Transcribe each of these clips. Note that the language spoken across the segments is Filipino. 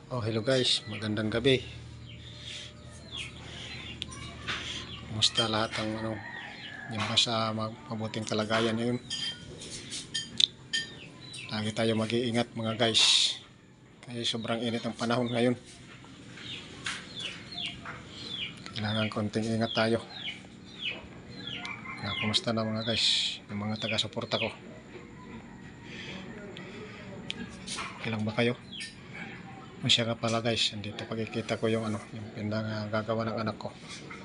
Oh, hello guys, magandang gabi. Kumusta lahat ng yung sa mabuting kalagayan ngayon? Lagi tayo mag-iingat mga guys. Kasi sobrang init ang panahon ngayon. Kailangan konting ingat tayo. Kumusta na mga guys? Yung mga taga-suporta ko. Ilang ba kayo? Masya ka pala guys, andito pagkikita ko yung yung pindang gagawa ng anak ko.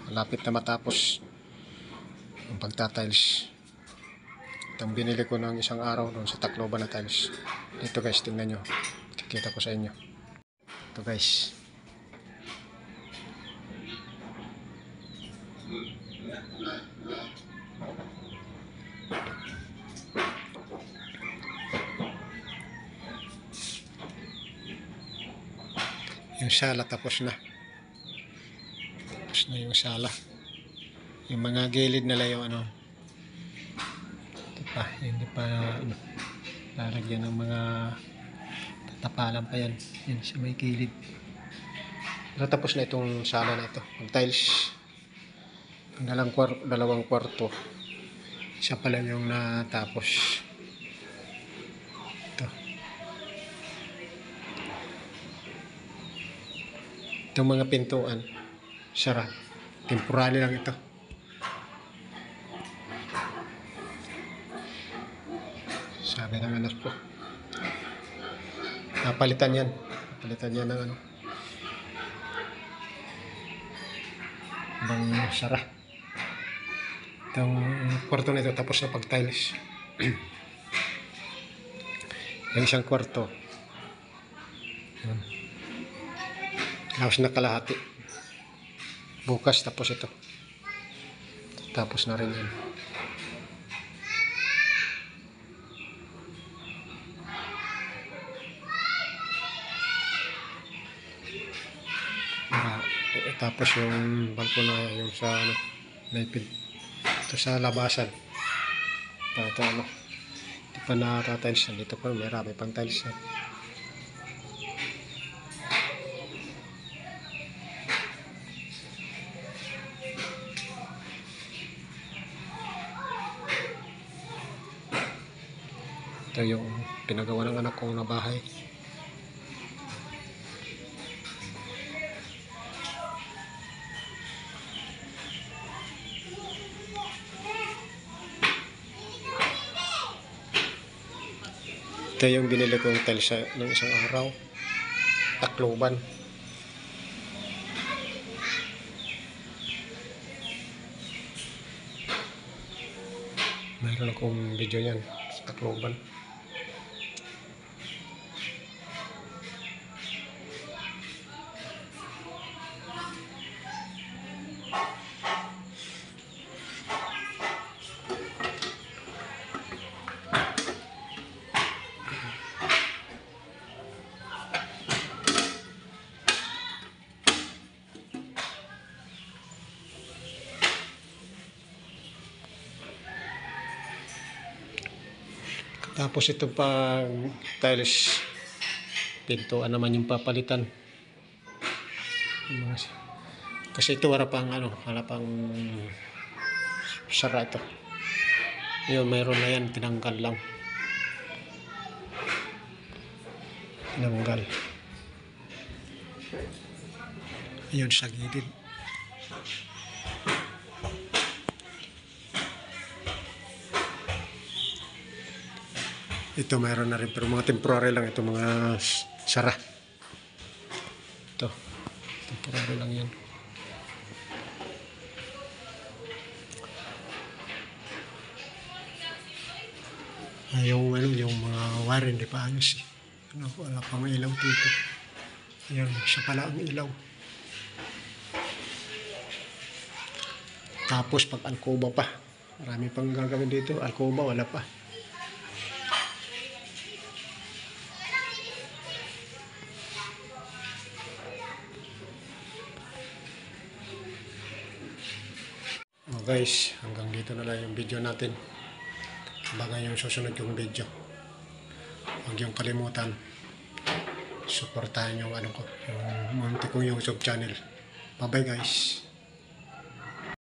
Malapit na matapos yung pagtatiles. Itong binili ko ng isang araw doon sa Tacloban na tiles. Dito guys, tingnan nyo. Kikita ko sa inyo. Ito guys. Yung sala tapos na. Tapos na yung sala. Yung mga gilid nila yung hindi pa lalagyan ng mga tatapalan pa yan. Yan sa may gilid. Pero tapos na itong sala na ito. Ang tiles. Ang dalawang kwarto. Siya pala yung natapos. Ito. Itong mga pintuan. Sara. Temporary lang ito. Sabi ng anak ko. Napalitan yan. Napalitan yan ng bang sara. Itong kwarto na ito tapos na pag-tiles. Yung isang kwarto. Tapos na kalahati. Bukas tapos ito. Tapos na rin yan. Tapos yung balkon na yung sa naipid. Ito sa labasan. Ito hindi pa natatiles na dito pa. May pang tiles na. Ito yung pinagawa ng anak kong na bahay. Ito yung binili kong tiles ng isang araw. Tacloban. Mayroon akong video yan sa Tacloban. Tapos ito pag tiles pintuan naman yung papalitan. Kasi ito wala pang sara ito. Yun, mayroon na yan, tinanggal lang. Tinanggal. Ayun sa gilid. Ito mayroon na rin pero mga temporary lang ito, mga sara. Ito temporary lang yan. Yung mga wire hindi pa ayos eh. Wala pang ilaw dito. Ayan, siya pala ang ilaw. Tapos pag alcoba pa. Marami pang gagawin dito. Alcoba wala pa. Guys, hanggang dito na lang yung video natin. Abangan yung susunod yung video. Huwag yung kalimutan supportahan yung ano ko, yung munti kong YouTube channel. Bye bye guys.